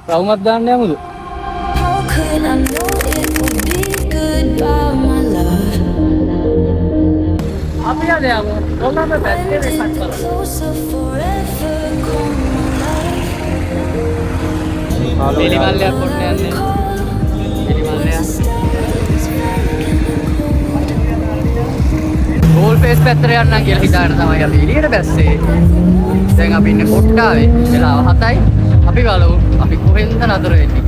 රවුමක් දාන්න යමුද? How could I know it would be goodbye, my love? අපි යද යමු. කොළඹ පැත්තේ වෙසක් Bending බලන්න. closer forever, come my love. පිළිමල්ලයක් කොන්න යන්නේ. පිළිමල්ලයක්. ගෝල් ෆේස් පැත්තට යන්නම් කියලා හිතාගෙන තමයි අපි එළියට බැස්සේ. දැන් අපි ඉන්නේ කොට්ටාවේ. වෙලාව 7යි. අපි බලමු අපි කොහෙන්ද නතර වෙන්නේ.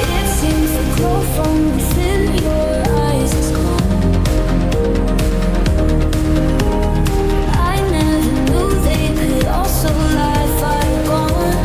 It seems the glow from within your eyes is gone. I never knew they could also lie far gone.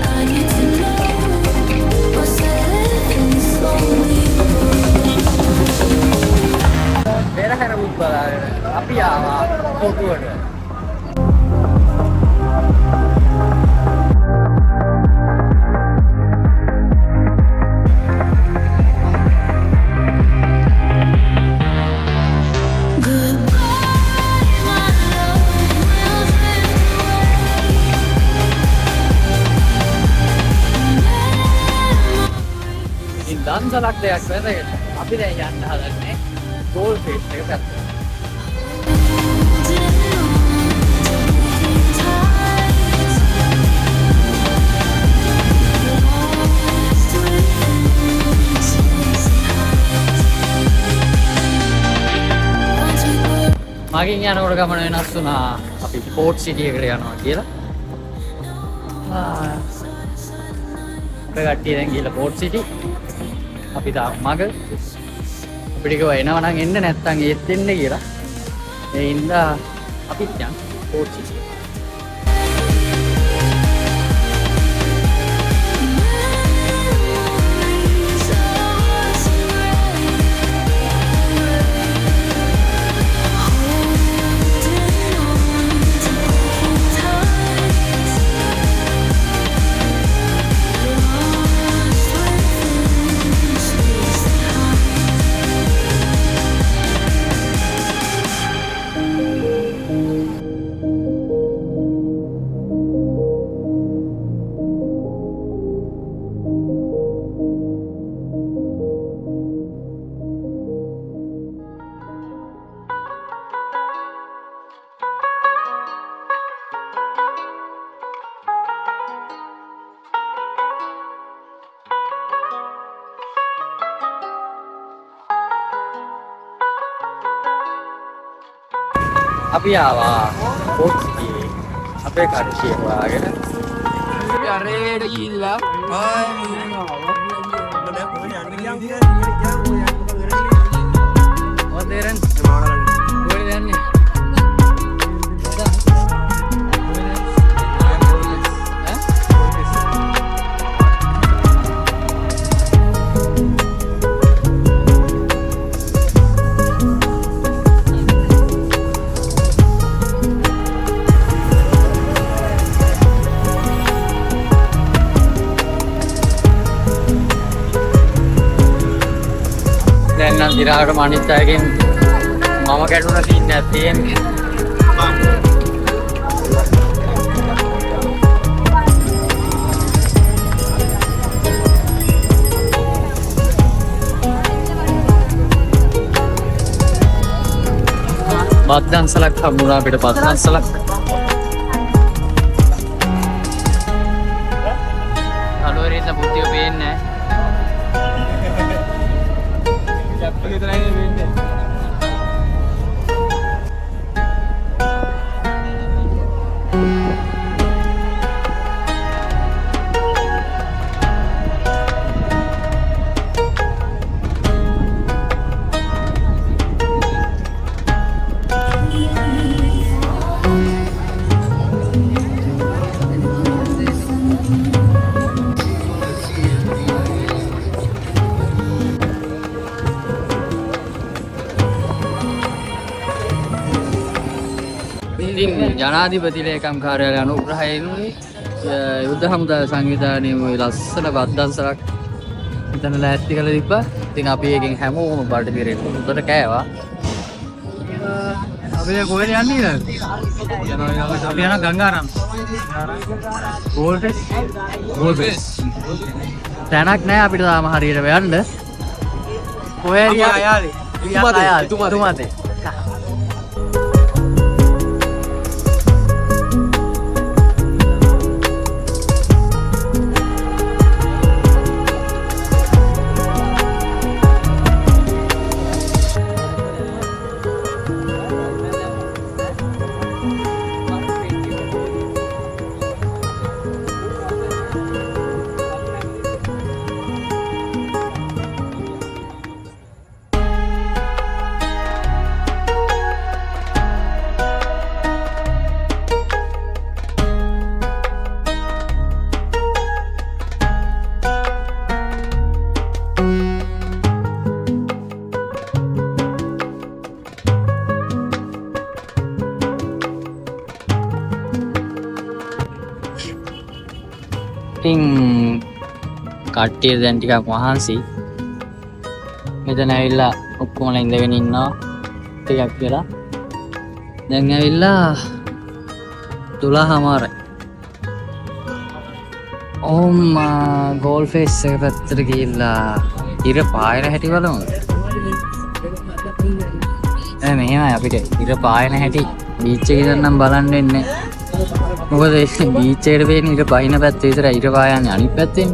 I need to know what's living slowly. පෙරහැර මුත් බලාගෙන අපි ආවා කොටුවට. Goodbye, my love, will drift ඉතින් දන්සලක් දෙයක් වැදගෙන අපි දැන් යන්න හදන්නේ goal face එක පැත්තට. මගින් යනකොට ගමන වෙනස් වුණා. අපි පෝට් සිටි එකට යනවා කියලා. අපේ කට්ටිය දැන් ගිහලා පෝට් සිටි. අපි තාම මග අපිට කිව්වා එනවා නම් එන්න නැත්නම් ඒත් එන්න කියලා. ඒ හින්දා අපිත් යන් පෝට් සිටි. අපි ආවා පෝට් සිටියේ අපේ කට්ටිය හොයාගෙන. අපි අරේට ගිහිල්ලා ඔතෙරන් කොහෙද යන්නේ? නිකන් දිරාකට අනිත් අයගෙන් මම කැඩුනා තියෙන්නේ තියෙන්නේ. බද්දන්සලක් හම්බුණා අපිට බද්දන්සලක්. අලුවරින්ද බුද්ධිය පේන්නේ නැහැ. චැප්ප විතරයි වෙන්නේ. ඉතින් ජනාධිපති ලේකම් කාර්යාලය අනුග්‍රහයෙන් යුද්ධ හමුදා සංවිධානයේ මේ ලස්සන බද්දන්සලක් මෙතන ලෑස්ති කරලා තිබ්බා. ඉතින් අපි එකෙන් හැමෝම බඩ පිරෙන්න උඩට කෑවා. අපි කොහෙද යන්නේ නේද? අපි යන ගංගාරම්. ගෝල්ෆෙස්. තැනක් නැහැ අපිට තාම හරියට යන්න. කොහේ හරි ආයාලේ. තුමාතේ. ඉතින් කට්ටිය දැන් ටිකක් මහන්සි. මෙතන ඇවිල්ලා ඔක්කොම ඉඳගෙන ඉන්නවා ටිකක් වෙලා. දැන් ඇවිල්ලා 12:00යි. ගෝල්ෆේස් එක පැත්තට ගිහිල්ලා ඉර පායන හැටි බලමු. මෙහෙමයි අපිට ඉර පායන හැටි බීච් එකේ ඉඳන් බලන්න වෙන්නේ. මොකද බීච් එකට පේන ඉර පහින පැත්ත විතරයි ඉර පායන්නේ අනිත් පැත්තෙන්.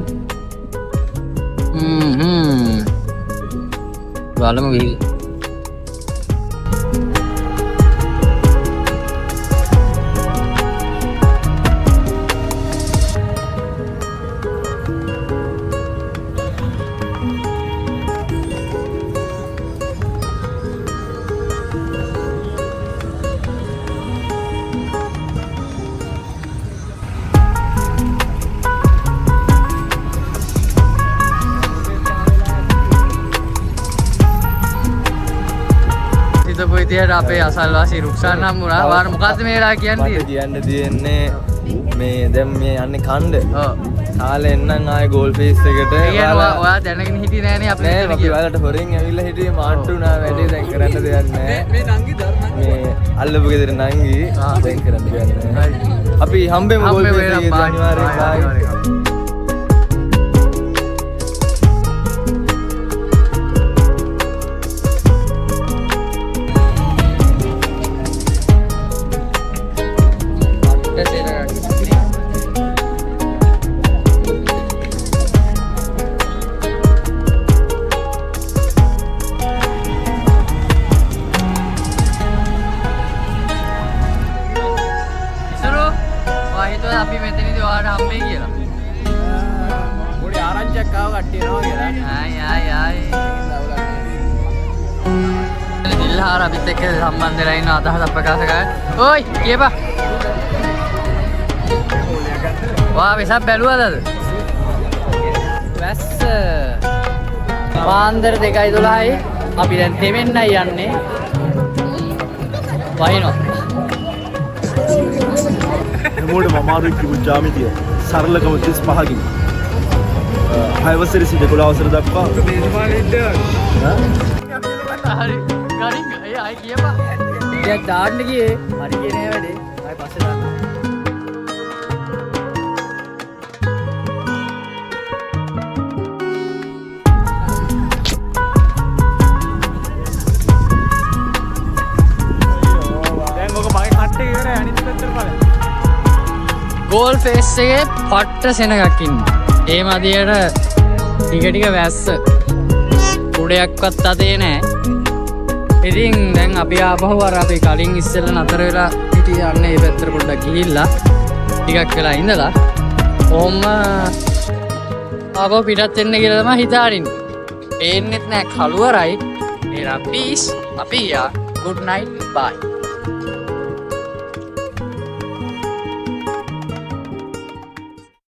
බලමු ගිහින්. විදියට අපේ අසල්වාසී රුක්සාන් හම්බුණා. වාර මොකද්ද මේ වෙලාව කියන්නේ? මට කියන්න තියෙන්නේ මේ දැන් මේ යන්නේ කණ්ඩ. ඔව්. කාලේ එන්නම් ආයේ ගෝල්ෆේස් එකට. ඔයා දැනගෙන හිටියේ නෑනේ අපි මෙතන අපි ඔයාලට හොරෙන් ඇවිල්ලා හිටියේ මාට්ටු වුණා වැඩේ දැන් කරන්න දෙයක් නෑ. මේ නංගි ධර්ම මේ අල්ලපු ගෙදර නංගි දැන් කරන්න දෙයක් නෑ. අපි හම්බෙමු ගෝල්ෆේස් එකේ අනිවාර්යයෙන්. අපි මෙතනදී ඔයාලට හම්බෙයි කියලා. පොඩි ආරංචියක් ආව කට්ටිය එනවා කියලා. ආයි. දිල්හාර අපිත් එක්ක සම්බන්ධ වෙලා ඉන්න අදහසක් ප්‍රකාශ කරා. ඕයි කියපන්. වා වෙසක් බැලුවද අද? වැස්ස. පාන්දර 2:12යි. අපි දැන් තෙමෙන්නයි යන්නේ. වහිනෝ. හැමෝටම අමාරුයි කිව්ව ජ්‍යාමිතිය සරලකම 35කින් 6 වසරේ සිට 11 වසර දක්වා හරි ගරින් අය කියපා ඉතින් දාන්න ගියේ හරි කියන්නේ වැඩේ ආයි පස්සේ දාන්න ගෝල් ෆේස් එකේ පට්ට සෙනගක් ඉන්න. ඒ මදියට ටික වැස්ස. උඩයක්වත් අතේ නෑ. ඉතින් දැන් අපි ආපහු අර අපි කලින් ඉස්සෙල්ලා නතර වෙලා හිටියේ යන්න මේ පැත්තට පොඩ්ඩක් ගිහිල්ලා ටිකක් වෙලා ඉඳලා ඕම්ම ආපහු පිටත් වෙන්න කියලා තමයි හිතාරින්නේ. පේන්නෙත් නෑ කළුවරයි. ඒ රපීස් අපි යා good night bye.